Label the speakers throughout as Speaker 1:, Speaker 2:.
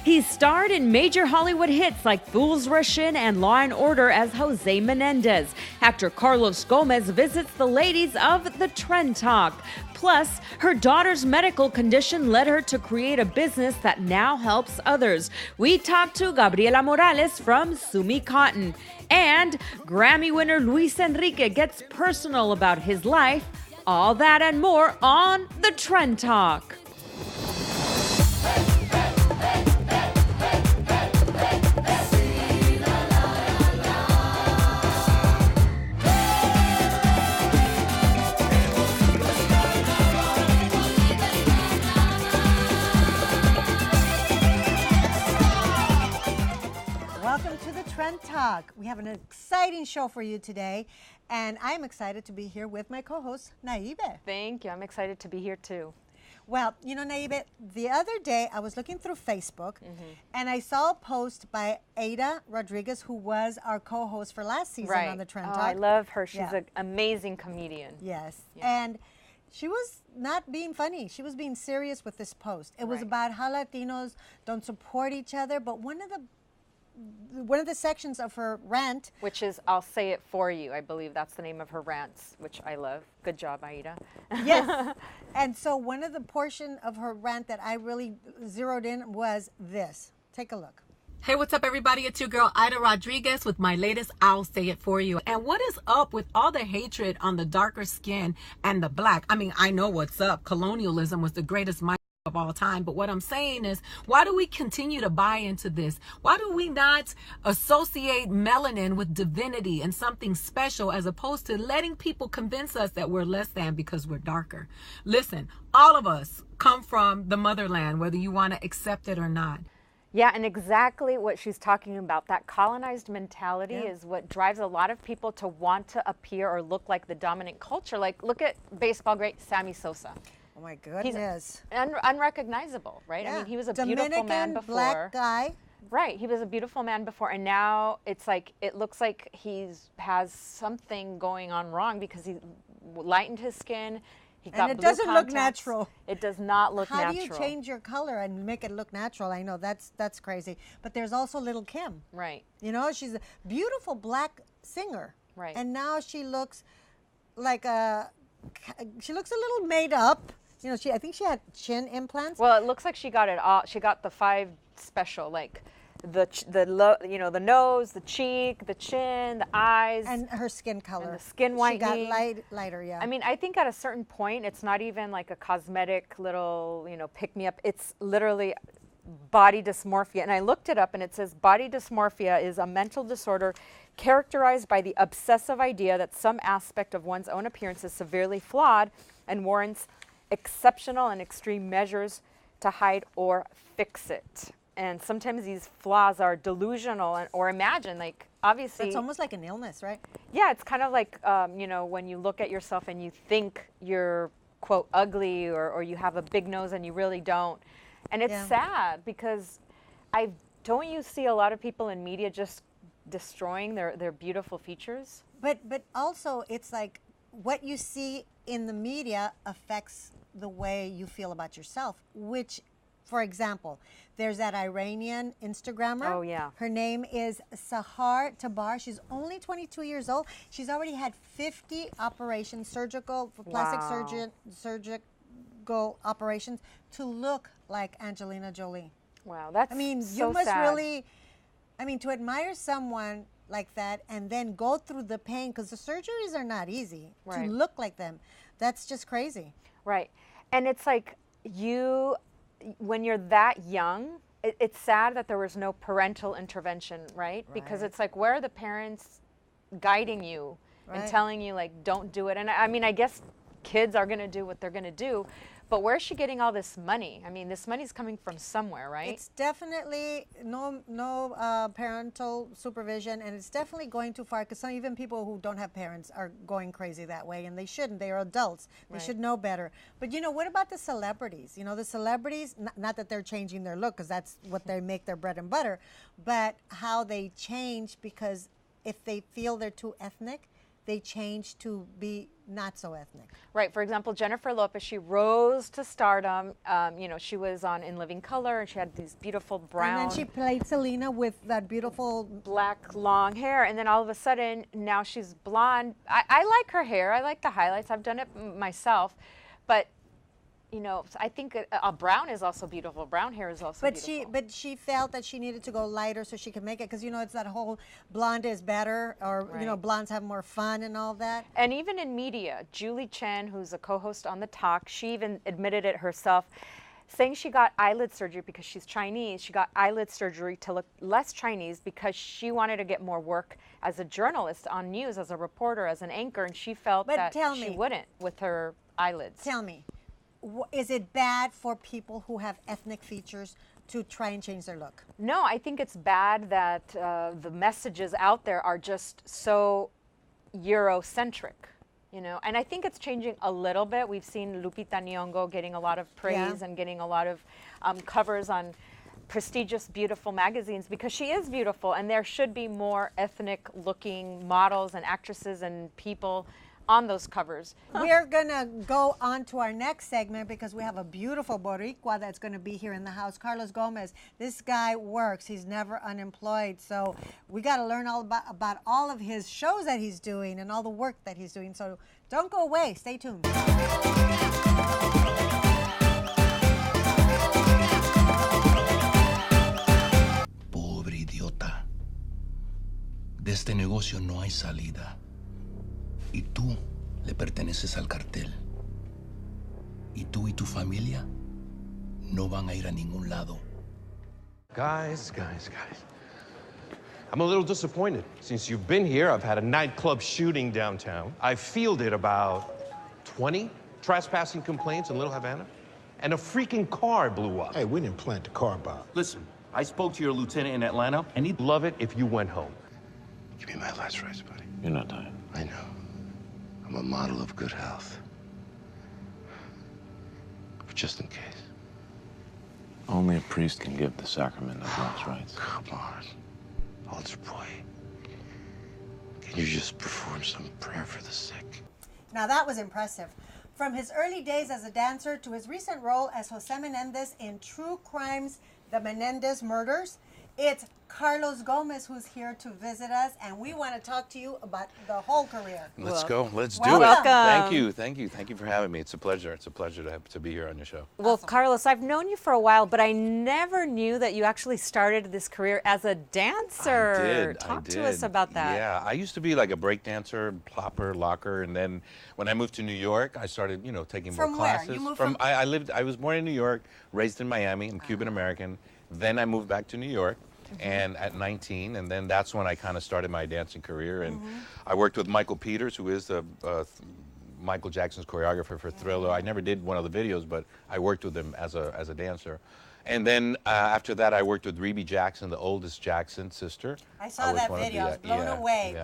Speaker 1: He's starred in major Hollywood hits like Fools Rush In and Law and Order as Jose Menendez. Actor Carlos Gomez visits the ladies of the Trend Talk. Plus, her daughter's medical condition led her to create a business that now helps others. We talked to Gabriela Morales from Sumy Cotton. And Grammy winner Luis Enrique gets personal about his life. All that and more on the Trend Talk.
Speaker 2: Welcome to the Trend Talk. We have an exciting show for you today, and I'm excited to be here with my co-host, Naibe.
Speaker 3: Thank you. I'm excited to be here too.
Speaker 2: Well, you know, Naibe, the other day I was looking through Facebook, and I saw a post by Ada Rodriguez, who was our co-host for last season on the Trend Talk.
Speaker 3: I love her. She's an amazing comedian.
Speaker 2: Yes. Yeah. And she was not being funny. She was being serious with this post. It was about how Latinos don't support each other, but one of the sections of her rant,
Speaker 3: which is I'll Say It For You. I believe that's the name of her rants, which I love. Good job, Aida.
Speaker 2: Yes. And so one of the portion of her rant that I really zeroed in was this. Take a look.
Speaker 4: Hey, what's up, everybody? It's your girl, Ida Rodriguez, with my latest I'll Say It For You. And what is up with all the hatred on the darker skin and the black? I mean, I know what's up. Colonialism was the greatest mind of all time. But what I'm saying is, why do we continue to buy into this? Why do we not associate melanin with divinity and something special, as opposed to letting people convince us that we're less than because we're darker? Listen, all of us come from the motherland, whether you want to accept it or not.
Speaker 3: Yeah, and exactly what she's talking about, that colonized mentality is what drives a lot of people to want to appear or look like the dominant culture. Like, look at baseball great Sammy Sosa.
Speaker 2: Oh my goodness.
Speaker 3: He's unrecognizable, right?
Speaker 2: Yeah.
Speaker 3: I mean, he was a
Speaker 2: Dominican
Speaker 3: beautiful man before.
Speaker 2: Black guy.
Speaker 3: Right, he was a beautiful man before, and now it's like, it looks like has something going on wrong because he lightened his skin. He got
Speaker 2: And it
Speaker 3: blue
Speaker 2: doesn't
Speaker 3: contacts.
Speaker 2: look natural.
Speaker 3: It does not look natural.
Speaker 2: How do you change your color and make it look natural? I know that's crazy. But there's also Little Kim.
Speaker 3: Right.
Speaker 2: You know, she's a beautiful black singer.
Speaker 3: Right.
Speaker 2: And now she looks like she looks a little made up. You know, I think she had chin implants.
Speaker 3: Well, it looks like she got it all. She got the 5 special, like the nose, the cheek, the chin, the eyes,
Speaker 2: and her skin color,
Speaker 3: and the skin whitening.
Speaker 2: She got lighter. Yeah.
Speaker 3: I mean, I think at a certain point, it's not even like a cosmetic little, pick me up. It's literally body dysmorphia. And I looked it up, and it says body dysmorphia is a mental disorder characterized by the obsessive idea that some aspect of one's own appearance is severely flawed and warrants exceptional and extreme measures to hide or fix it. And sometimes these flaws are delusional or imagined, like obviously.
Speaker 2: It's almost like an illness, right?
Speaker 3: Yeah, it's kind of like, when you look at yourself and you think you're, quote, ugly or you have a big nose and you really don't. And it's sad because don't you see a lot of people in media just destroying their beautiful features?
Speaker 2: But also it's like what you see in the media affects the way you feel about yourself, which, for example, there's that Iranian Instagrammer.
Speaker 3: Oh, yeah.
Speaker 2: Her name is Sahar Tabar. She's only 22 years old. She's already had 50 operations, surgical operations to look like Angelina Jolie.
Speaker 3: Wow, that's so
Speaker 2: you must
Speaker 3: sad.
Speaker 2: really, to admire someone like that and then go through the pain, because the surgeries are not easy to look like them. That's just crazy.
Speaker 3: Right. And it's like when you're that young, it's sad that there was no parental intervention, right? Because it's like, where are the parents guiding you and telling you, like, don't do it? And I guess kids are going to do what they're going to do, but where's she getting all this money? I mean, this money's coming from somewhere, right?
Speaker 2: It's definitely no parental supervision, and it's definitely going too far, because even people who don't have parents are going crazy that way, and they shouldn't. They are adults. They should know better. But, what about the celebrities? The celebrities, not that they're changing their look, because that's what they make their bread and butter, but how they change, because if they feel they're too ethnic, they change to be not so ethnic.
Speaker 3: Right. For example, Jennifer Lopez, she rose to stardom. You know, she was on In Living Color, and she had these beautiful brown.
Speaker 2: And then she played Selena with that beautiful
Speaker 3: black long hair, and then all of a sudden now she's blonde. I like her hair. I like the highlights. I've done it myself, but you know, I think a brown is also beautiful. Brown hair is also beautiful.
Speaker 2: But she felt that she needed to go lighter so she could make it, because you know it's that whole blonde is better, or you know, blondes have more fun and all that.
Speaker 3: And even in media, Julie Chen, who's a co-host on The Talk, she even admitted it herself, saying she got eyelid surgery because she's Chinese. She got eyelid surgery to look less Chinese because she wanted to get more work as a journalist on news, as a reporter, as an anchor, and she felt that she wouldn't with her eyelids.
Speaker 2: Tell me, is it bad for people who have ethnic features to try and change their look?
Speaker 3: No, I think it's bad that the messages out there are just so Eurocentric, you know, and I think it's changing a little bit. We've seen Lupita Nyong'o getting a lot of praise and getting a lot of covers on prestigious, beautiful magazines because she is beautiful, and there should be more ethnic looking models and actresses and people on those covers.
Speaker 2: We're gonna go on to our next segment because we have a beautiful Boricua that's gonna be here in the house, Carlos Gomez. This guy works, he's never unemployed, so we gotta learn all about all of his shows that he's doing and all the work that he's doing, so don't go away, stay tuned.
Speaker 5: Pobre idiota, de este negocio no hay salida. Y tú le perteneces al cartel. Y tú y tu familia no van a ir a ningún lado.
Speaker 6: Guys. I'm a little disappointed. Since you've been here, I've had a nightclub shooting downtown. I've fielded about 20 trespassing complaints in Little Havana. And a freaking car blew up.
Speaker 7: Hey, we didn't plant the car bomb.
Speaker 8: Listen, I spoke to your lieutenant in Atlanta,
Speaker 6: And he'd love it if you went home.
Speaker 9: Give me my last rites, buddy.
Speaker 8: you're not dying.
Speaker 9: I know. I'm a model of good health. But just in case.
Speaker 8: Only a priest can give the sacrament of last rites.
Speaker 9: Come on, altar boy. Can you just perform some prayer for the sick?
Speaker 2: Now that was impressive. From his early days as a dancer to his recent role as Jose Menendez in True Crime's The Menendez Murders, it's Carlos Gomez who's here to visit us, and we want to talk to you about the whole career.
Speaker 10: Let's go. Let's do
Speaker 2: Welcome.
Speaker 10: it. Thank you for having me. It's a pleasure. It's a pleasure to be here on your show.
Speaker 3: Well, Carlos, I've known you for a while, but I never knew that you actually started this career as a dancer.
Speaker 10: I did.
Speaker 3: Talk to us about that.
Speaker 10: Yeah, I used to be like a break dancer, plopper, locker, and then when I moved to New York, I started, taking more
Speaker 2: From where?
Speaker 10: classes.
Speaker 2: You moved
Speaker 10: I was born in New York, raised in Miami. I'm Cuban American. Then I moved back to New York. And at 19, and then that's when I kind of started my dancing career. And I worked with Michael Peters, who is the Michael Jackson's choreographer for Thriller. I never did one of the videos, but I worked with him as a dancer. And then after that, I worked with Rebe Jackson, the oldest Jackson sister.
Speaker 2: I saw that video. I was blown away.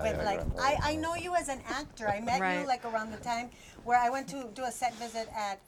Speaker 2: I know you as an actor. I met you like around the time where I went to do a set visit at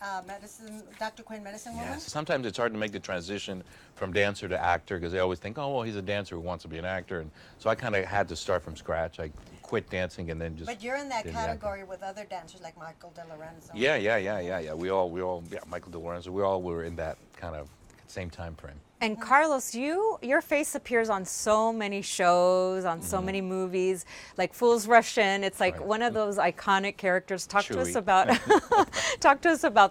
Speaker 2: Dr. Quinn Medicine Woman.
Speaker 10: Yes. Sometimes it's hard to make the transition from dancer to actor because they always think, oh, well, he's a dancer who wants to be an actor. And so I kind of had to start from scratch. I quit dancing and then just.
Speaker 2: But you're in that category with other dancers like Michael De Lorenzo.
Speaker 10: Yeah. We all, Michael De Lorenzo, we all were in that kind of same time frame.
Speaker 3: And Carlos, your face appears on so many shows, on so many movies, like Fools Rush In. It's like one of those iconic characters. Talk to us about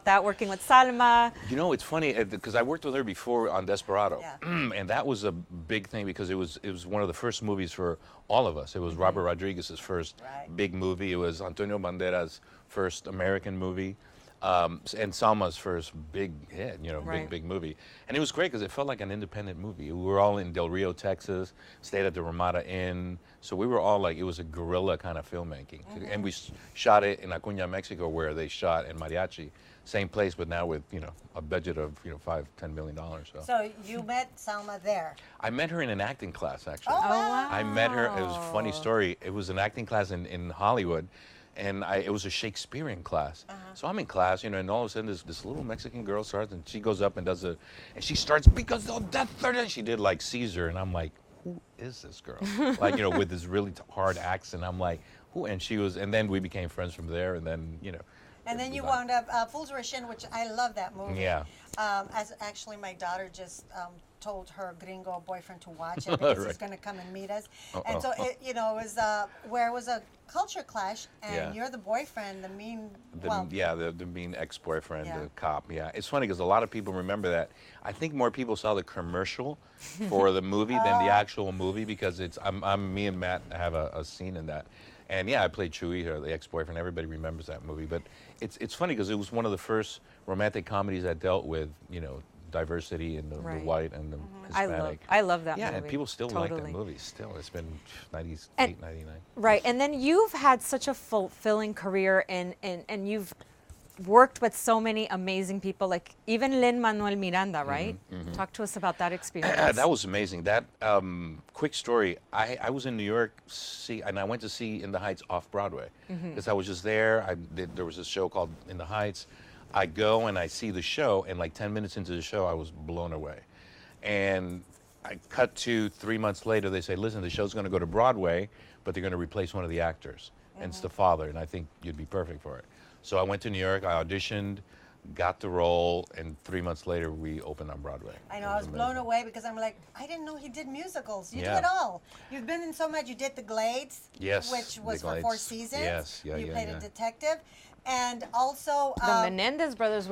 Speaker 3: that, working with Salma.
Speaker 10: It's funny because I worked with her before on Desperado, and that was a big thing because it was one of the first movies for all of us. It was Robert Rodriguez's first big movie. It was Antonio Banderas' first American movie. And Salma's first big hit, big movie. And it was great because it felt like an independent movie. We were all in Del Rio, Texas, stayed at the Ramada Inn. So we were all like, it was a guerrilla kind of filmmaking. And we shot it in Acuña, Mexico, where they shot in Mariachi. Same place, but now with, a budget of, $5-10 million.
Speaker 2: So you met Salma there?
Speaker 10: I met her in an acting class, actually.
Speaker 2: Oh, wow.
Speaker 10: I met her, it was a funny story. It was an acting class in Hollywood. And it was a Shakespearean class. So I'm in class, and all of a sudden this little Mexican girl starts, and she goes up and does and she starts, because of death, she did like Caesar, and I'm like, who is this girl? Like, with this really hard accent. I'm like, who? And she was, and then we became friends from there, and then, you know.
Speaker 2: And then you wound up Fools Rush In, which I love that movie.
Speaker 10: Yeah.
Speaker 2: As actually my daughter just told her gringo boyfriend to watch it because he's going to come and meet us. And so it, you know, it was where it was a culture clash, and you're the boyfriend, the mean.
Speaker 10: The mean ex-boyfriend, the cop. Yeah, it's funny because a lot of people remember that. I think more people saw the commercial for the movie than the actual movie because it's. Me and Matt have a scene in that. And yeah, I played Chewie, the ex-boyfriend. Everybody remembers that movie, but it's funny because it was one of the first romantic comedies that dealt with, you know, diversity and the white and the Hispanic.
Speaker 3: I love that movie.
Speaker 10: Yeah, and people still like that movie. Still, it's been 98, 99.
Speaker 3: Right, and then you've had such a fulfilling career, and you've worked with so many amazing people, like even Lin-Manuel Miranda, right? Talk to us about that experience.
Speaker 10: That was amazing. That quick story. I was in New York, and I went to see In the Heights off Broadway because I was just there. There was a show called In the Heights. I go and I see the show, and like 10 minutes into the show, I was blown away. And I cut to 3 months later. They say, "Listen, the show's going to go to Broadway, but they're going to replace one of the actors, and it's the father, and I think you'd be perfect for it." So I went to New York, I auditioned, got the role, and 3 months later we opened on Broadway.
Speaker 2: I know, I was blown away because I'm like, I didn't know he did musicals. You do it all. You've been in so much. You did The Glades, which was for 4 seasons.
Speaker 10: Yes,
Speaker 2: you played a detective. And also
Speaker 3: the Menendez brothers,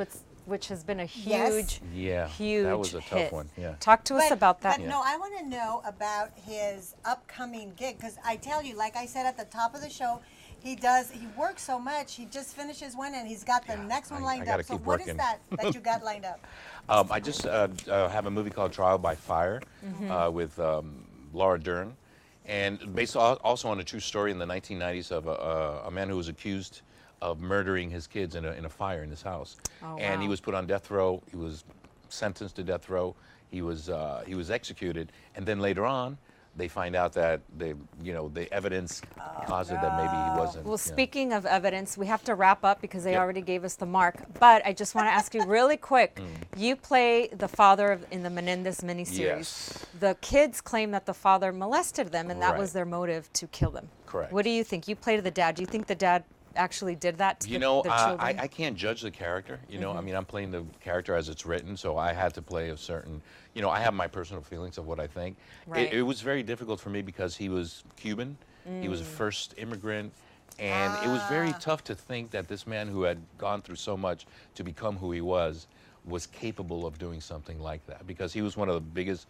Speaker 3: which has been a huge, huge
Speaker 10: that was a tough
Speaker 3: hit.
Speaker 10: one. Yeah.
Speaker 3: Talk to us about that.
Speaker 2: But no, I want to know about his upcoming gig because I tell you, like I said at the top of the show, he works so much. He just finishes one and he's got the next one lined up. So what is that you got lined up?
Speaker 10: I just have a movie called Trial by Fire with Laura Dern, and based also on a true story in the 1990s of a man who was accused of murdering his kids in a fire in his house. And he was put on death row. He was sentenced to death row. He was executed, and then later on, they find out that the evidence posited that maybe he wasn't.
Speaker 3: Well, speaking of evidence, we have to wrap up because they already gave us the mark. But I just want to ask you really quick. You play the father in the Menendez miniseries.
Speaker 10: Yes.
Speaker 3: The kids claim that the father molested them, and that was their motive to kill them.
Speaker 10: Correct.
Speaker 3: What do you think? You played the dad. Do you think the dad actually did that to the children?
Speaker 10: I can't judge the character. You know, I mean, I'm playing the character as it's written, so I had to play a certain, I have my personal feelings of what I think.
Speaker 3: Right.
Speaker 10: It was very difficult for me because he was Cuban. He was a first immigrant. And it was very tough to think that this man who had gone through so much to become who he was capable of doing something like that, because he was one of the biggest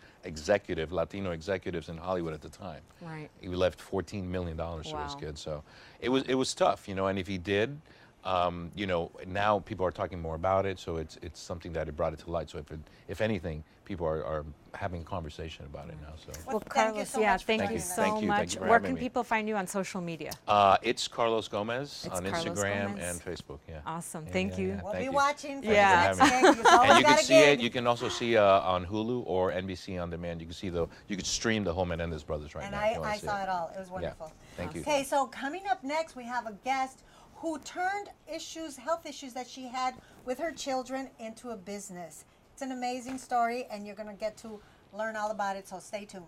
Speaker 10: Latino executives in Hollywood at the time.
Speaker 3: Right.
Speaker 10: He left $14 million to his kids, so it was tough, and if he did, now people are talking more about it, so it's something that it brought it to light. So if anything, people are having a conversation about it now. So.
Speaker 3: Well, Carlos, thank you so much. Where can people find you on social media?
Speaker 10: It's Carlos Gomez on Instagram and Facebook. Yeah.
Speaker 3: Awesome. Thank you.
Speaker 2: We'll be watching. For
Speaker 10: and you can see it. You can also see on Hulu or NBC On Demand. You can stream the whole Menendez Brothers right now.
Speaker 2: And I saw it all. It was wonderful.
Speaker 10: Yeah. Thank you.
Speaker 2: Okay, so coming up next, we have a guest who turned health issues that she had with her children into a business. It's an amazing story, and you're going to get to learn all about it, so stay tuned.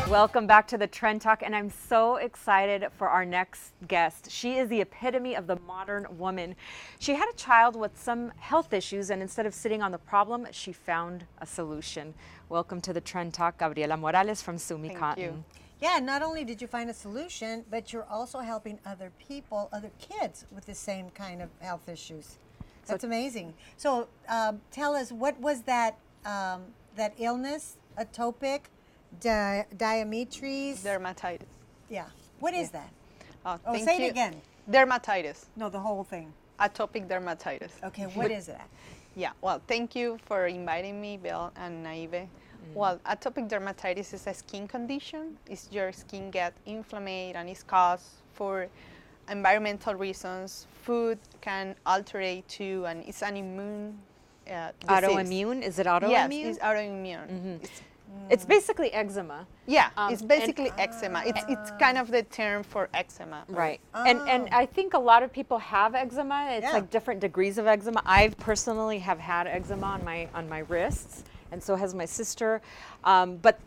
Speaker 3: Welcome back to the Trend Talk, and I'm so excited for our next guest. She is the epitome of the modern woman. She had a child with some health issues, and instead of sitting on the problem, she found a solution. Welcome to the Trend Talk, Gaby Morales from Sumy Cotton.
Speaker 7: You.
Speaker 2: Yeah, not only did you find a solution, but you're also helping other people, other kids with the same kind of health issues. That's amazing. So tell us, what was that illness, atopic dermatitis?
Speaker 7: Dermatitis.
Speaker 2: Yeah. What is that?
Speaker 7: Thank
Speaker 2: say
Speaker 7: you.
Speaker 2: it again.
Speaker 7: Dermatitis.
Speaker 2: No, the whole thing.
Speaker 7: Atopic dermatitis.
Speaker 2: Okay, what is that?
Speaker 7: Yeah, well, thank you for inviting me, Bill and Naibe. Well, atopic dermatitis is a skin condition. It's your skin get inflamed, and it's caused for environmental reasons. Food can alter it too, and it's an immune disease.
Speaker 3: Autoimmune? Is it autoimmune?
Speaker 7: Yes, it's autoimmune.
Speaker 3: It's basically eczema.
Speaker 7: Yeah, it's basically eczema. It's kind of the term for eczema.
Speaker 3: Right. And I think a lot of people have eczema. It's like different degrees of eczema. I personally have had eczema on my wrists, and so has my sister. But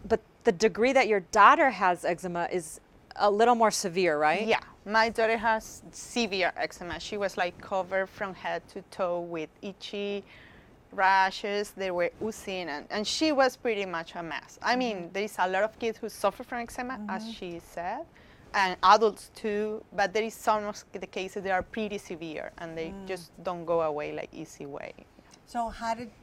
Speaker 3: the degree that your daughter has eczema is a little more severe, right?
Speaker 7: Yeah, my daughter has severe eczema. She was like covered from head to toe with itchy rashes. They were oozing, and she was pretty much a mess. I mean, there is a lot of kids who suffer from eczema, as she said, and adults too, but there is some of the cases that are pretty severe, and they just don't go away like easy way.
Speaker 2: So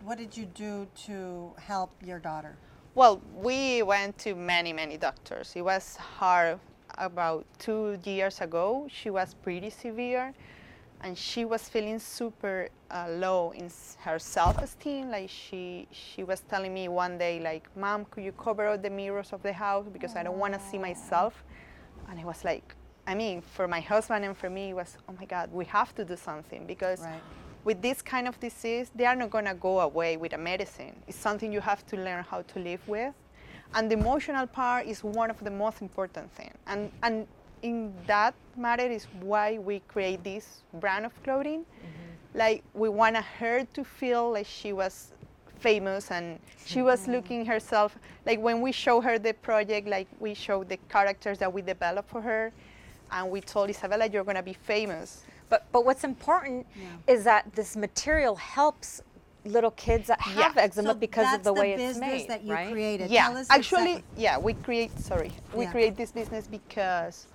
Speaker 2: what did you do to help your daughter?
Speaker 7: Well, we went to many doctors. It was hard. About 2 years ago, she was pretty severe, and she was feeling super low in her self-esteem. Like she was telling me one day, like, "Mom, could you cover all the mirrors of the house because I don't want to see myself?" And it was like, I mean, for my husband and for me, it was, oh my God, we have to do something, because with this kind of disease, they are not going to go away with a medicine. It's something you have to learn how to live with. And the emotional part is one of the most important things. And in that matter is why we create this brand of clothing. Like, we want her to feel like she was famous, and she was looking herself, like when we show her the project, like we show the characters that we developed for her, and we told Isabella, you're going to be famous.
Speaker 3: But what's important is that this material helps little kids that have eczema because of the way it's made,
Speaker 2: that you
Speaker 3: right?
Speaker 2: created.
Speaker 7: Yeah, actually, we create this business because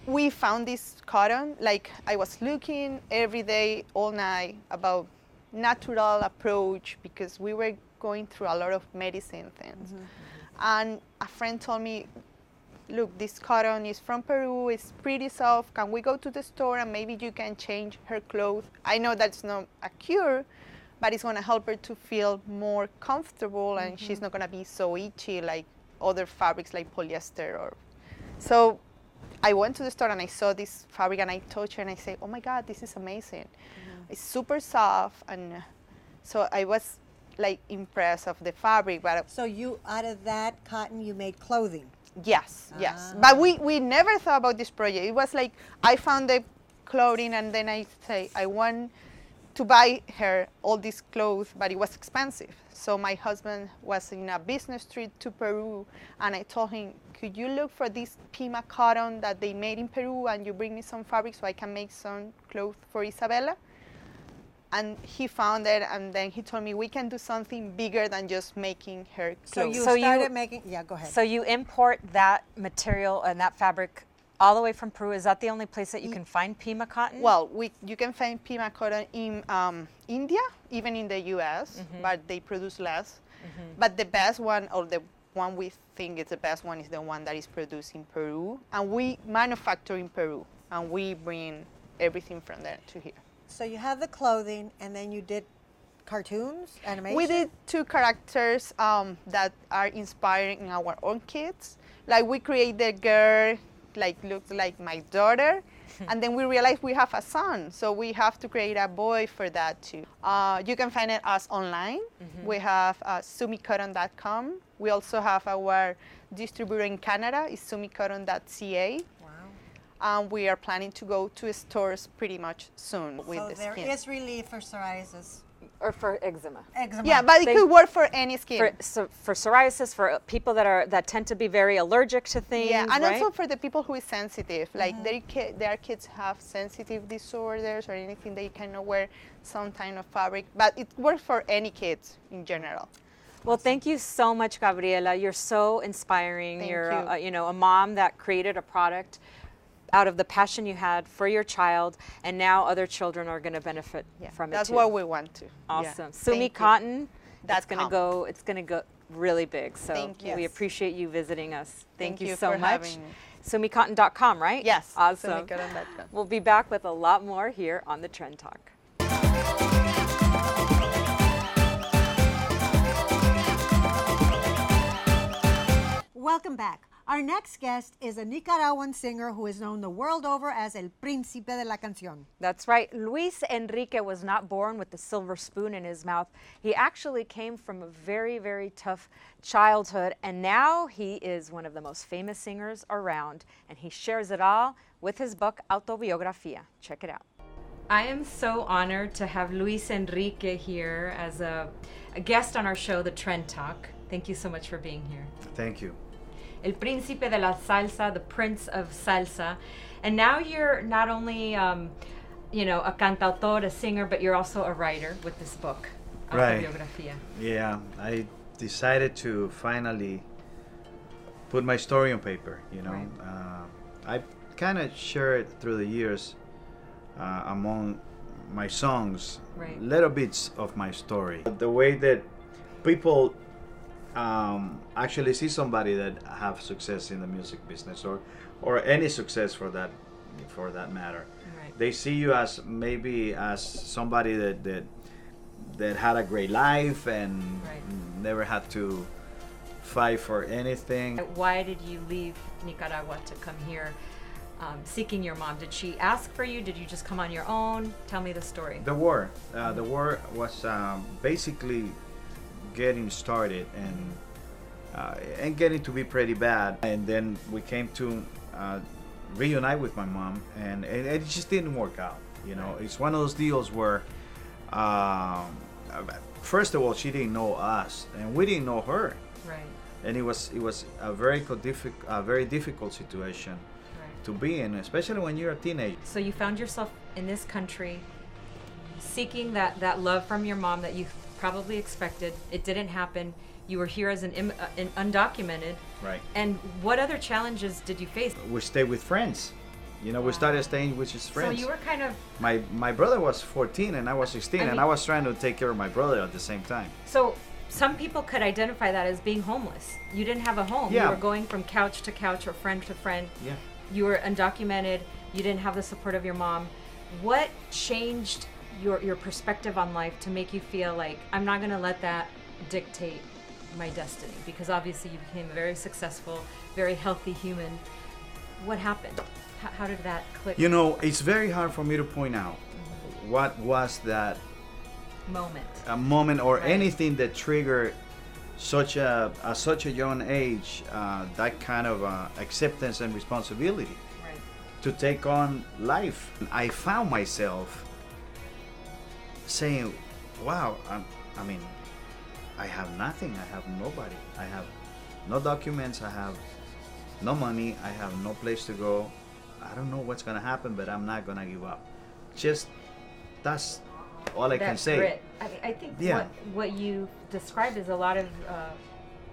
Speaker 7: we found this cotton. Like, I was looking every day, all night, about natural approach, because we were going through a lot of medicine things. And a friend told me, look, this cotton is from Peru, it's pretty soft, can we go to the store and maybe you can change her clothes? I know that's not a cure, but it's going to help her to feel more comfortable, and she's not going to be so itchy like other fabrics like polyester. So I went to the store and I saw this fabric and I touched it and I said, oh my God, this is amazing. It's super soft, and so I was like impressed of the fabric. But
Speaker 2: so you, out of that cotton, you made clothing?
Speaker 7: Yes. But we never thought about this project. It was like I found the clothing and then I say I want to buy her all these clothes, but it was expensive. So my husband was in a business trip to Peru, and I told him, could you look for this pima cotton that they made in Peru, and you bring me some fabric so I can make some clothes for Isabella? And he found it, and then he told me we can do something bigger than just making her clothes.
Speaker 2: So you started making, go ahead.
Speaker 3: So you import that material and that fabric all the way from Peru. Is that the only place that you can find pima cotton?
Speaker 7: Well, you can find pima cotton in India, even in the US, but they produce less. But the best one, or the one we think is the best one, is the one that is produced in Peru. And we manufacture in Peru, and we bring everything from there to here.
Speaker 2: So you have the clothing, and then you did cartoons, animation?
Speaker 7: We did 2 characters that are inspiring our own kids. Like, we create the girl, like, looks like my daughter, and then we realized we have a son, so we have to create a boy for that too. You can find us online. We have SumyCotton.com. We also have our distributor in Canada, is SumyCotton.ca. We are planning to go to stores pretty much soon with the skin.
Speaker 2: So there is relief for psoriasis.
Speaker 3: Or for eczema.
Speaker 7: Yeah, but it could work for any skin.
Speaker 3: For psoriasis, for people that tend to be very allergic to things.
Speaker 7: Yeah, and
Speaker 3: right?
Speaker 7: also for the people who is sensitive. Like their kids have sensitive disorders or anything, they cannot wear some kind of fabric. But it works for any kids in general.
Speaker 3: Well, thank you so much, Gabriela. You're so inspiring. You're a mom that created a product out of the passion you had for your child, and now other children are going to benefit from it too.
Speaker 7: That's what we want to.
Speaker 3: Awesome. Sumy Cotton, it's going to go really big. So we appreciate you visiting us. Thank you so much. SumyCotton.com, right?
Speaker 7: Yes.
Speaker 3: Awesome.
Speaker 7: SumyCotton.com.
Speaker 3: We'll be back with a lot more here on the Trend Talk.
Speaker 2: Welcome back. Our next guest is a Nicaraguan singer who is known the world over as El Príncipe de la Canción.
Speaker 3: That's right. Luis Enrique was not born with the silver spoon in his mouth. He actually came from a very, very tough childhood, and now he is one of the most famous singers around, and he shares it all with his book, Autobiography. Check it out. I am so honored to have Luis Enrique here as a guest on our show, The Trend Talk. Thank you so much for being here.
Speaker 11: Thank you.
Speaker 3: El Príncipe de la Salsa, the Prince of Salsa. And now you're not only, you know, a cantautor, a singer, but you're also a writer with this book,
Speaker 11: Right.
Speaker 3: Autobiography.
Speaker 11: Yeah, I decided to finally put my story on paper, you know.
Speaker 3: Right.
Speaker 11: I kind of shared through the years among my songs
Speaker 3: Right.
Speaker 11: little bits of my story. The way that people actually see somebody that have success in the music business or any success for that matter.
Speaker 3: Right.
Speaker 11: They see you as maybe as somebody that had a great life and
Speaker 3: Right.
Speaker 11: never had to fight for anything.
Speaker 3: Why did you leave Nicaragua to come here seeking your mom? Did she ask for you? Did you just come on your own? Tell me the story.
Speaker 11: The war was basically getting started and getting to be pretty bad. And then we came to reunite with my mom, and it just didn't work out. You know, it's one of those deals where, first of all, she didn't know us, and we didn't know her.
Speaker 3: Right.
Speaker 11: And it was a very difficult situation to be in, especially when you're a teenager.
Speaker 3: So you found yourself in this country seeking that love from your mom that you probably expected. It didn't happen. You were here as an undocumented.
Speaker 11: Right.
Speaker 3: And what other challenges did you face?
Speaker 11: We stayed with friends. You know, we started staying with his friends.
Speaker 3: So you were kind of...
Speaker 11: My brother was 14 and I was 16, and I was trying to take care of my brother at the same time.
Speaker 3: So some people could identify that as being homeless. You didn't have a home.
Speaker 11: Yeah.
Speaker 3: You were going from couch to couch or friend to friend.
Speaker 11: Yeah.
Speaker 3: You were undocumented. You didn't have the support of your mom. What changed your perspective on life to make you feel like, I'm not going to let that dictate my destiny? Because obviously you became a very successful, very healthy human. What happened? How did that click?
Speaker 11: You know, it's very hard for me to point out what was that moment or
Speaker 3: Right.
Speaker 11: anything that triggered at such a young age that kind of acceptance and responsibility
Speaker 3: Right.
Speaker 11: to take on life. I found myself saying, wow, I mean, I have nothing. I have nobody. I have no documents. I have no money. I have no place to go. I don't know what's going to happen, but I'm not going to give up. Just, that's all I can say.
Speaker 3: Grit. I think
Speaker 11: Yeah.
Speaker 3: what you described is a lot of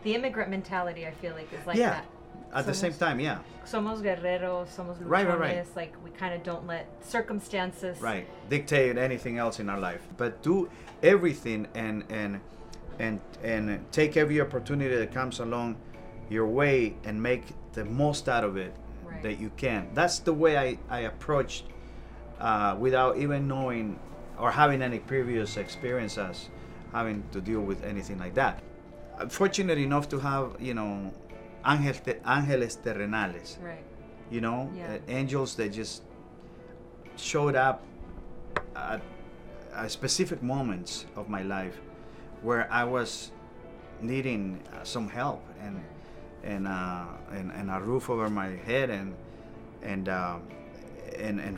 Speaker 3: the immigrant mentality, I feel like, is like
Speaker 11: Yeah.
Speaker 3: that.
Speaker 11: At the same time, yeah.
Speaker 3: Somos guerreros, somos luchones.
Speaker 11: Right.
Speaker 3: Like, we kind of don't let circumstances...
Speaker 11: Right. Dictate anything else in our life. But do everything and take every opportunity that comes along your way and make the most out of it that you can. That's the way I approached without even knowing or having any previous experiences having to deal with anything like that. I'm fortunate enough to have, you know, ángeles terrenales.
Speaker 3: Right.
Speaker 11: You know,
Speaker 3: Yeah.
Speaker 11: angels that just showed up at specific moments of my life where I was needing some help and a roof over my head and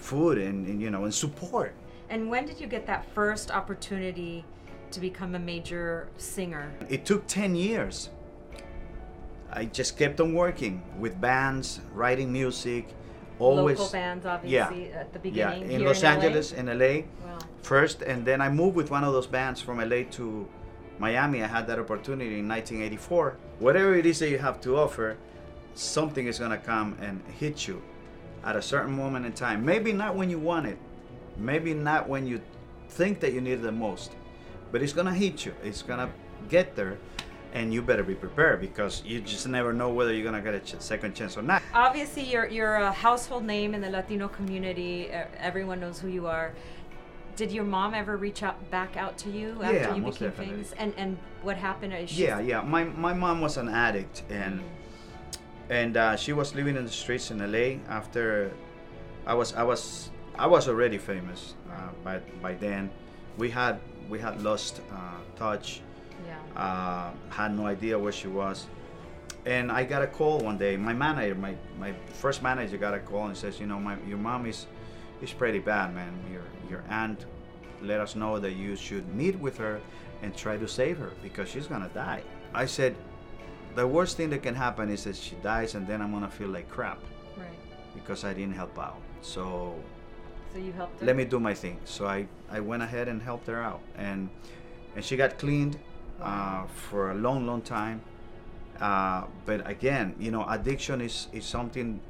Speaker 11: food and you know and support.
Speaker 3: And when did you get that first opportunity to become a major singer?
Speaker 11: It took 10 years. I just kept on working with bands, writing music, always
Speaker 3: Local bands, obviously, at the beginning.
Speaker 11: Yeah, in
Speaker 3: here
Speaker 11: Los
Speaker 3: LA?
Speaker 11: Angeles, in LA
Speaker 3: Wow.
Speaker 11: first, and then I moved with one of those bands from LA to Miami. I had that opportunity in 1984. Whatever it is that you have to offer, something is gonna come and hit you at a certain moment in time. Maybe not when you want it, maybe not when you think that you need it the most, but it's gonna hit you. It's gonna get there, and you better be prepared because you just never know whether you're gonna get a second chance or not.
Speaker 3: Obviously, you're a household name in the Latino community. Everyone knows who you are. Did your mom ever reach back out to you after
Speaker 11: Yeah,
Speaker 3: you
Speaker 11: most
Speaker 3: became
Speaker 11: definitely.
Speaker 3: famous? And what happened? Is she
Speaker 11: Yeah. My mom was an addict, and she was living in the streets in LA after I was already famous by then. We had lost touch.
Speaker 3: Yeah.
Speaker 11: Had no idea where she was, and I got a call one day. My manager, my first manager, got a call and says, you know, your mom is it's pretty bad, man. Your aunt let us know that you should meet with her and try to save her because she's gonna die. I said, the worst thing that can happen is that she dies and then I'm gonna feel like crap.
Speaker 3: Right.
Speaker 11: Because I didn't help out. So
Speaker 3: you helped her?
Speaker 11: let me do my thing. So I went ahead and helped her out. And she got cleaned for a long, long time. But again, you know, addiction is something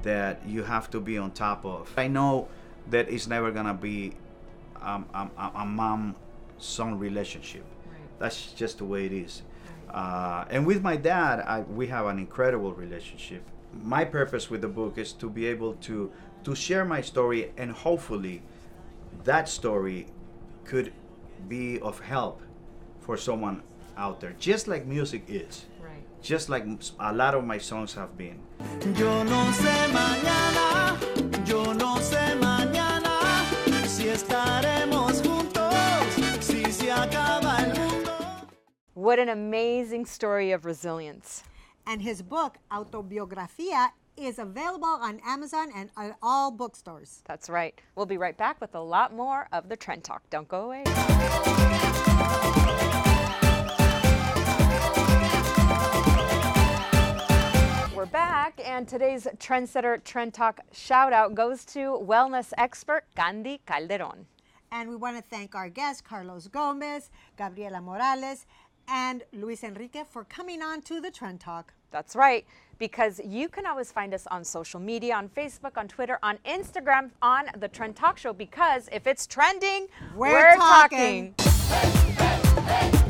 Speaker 11: that you have to be on top of. I know that it's never gonna be a mom-son relationship. Right. That's just the way it is. Right. And with my dad, we have an incredible relationship. My purpose with the book is to be able to share my story, and hopefully that story could be of help for someone out there, just like music is. Right. Just like a lot of my songs have been. Yo no sé mañana, yo no sé mañana, si estaremos juntos, si se acaba el mundo.
Speaker 3: What an amazing story of resilience.
Speaker 2: And his book, Autobiography, is available on Amazon and at all bookstores.
Speaker 3: That's right. We'll be right back with a lot more of the Trend Talk. Don't go away. We're back, and today's Trendsetter Trend Talk shout out goes to wellness expert Candy Calderon.
Speaker 2: And we want to thank our guests, Carlos Gomez, Gabriela Morales, and Luis Enrique for coming on to the Trend Talk.
Speaker 3: That's right, because you can always find us on social media, on Facebook, on Twitter, on Instagram, on the Trend Talk Show, because if it's trending, we're talking.
Speaker 2: Hey, hey, hey.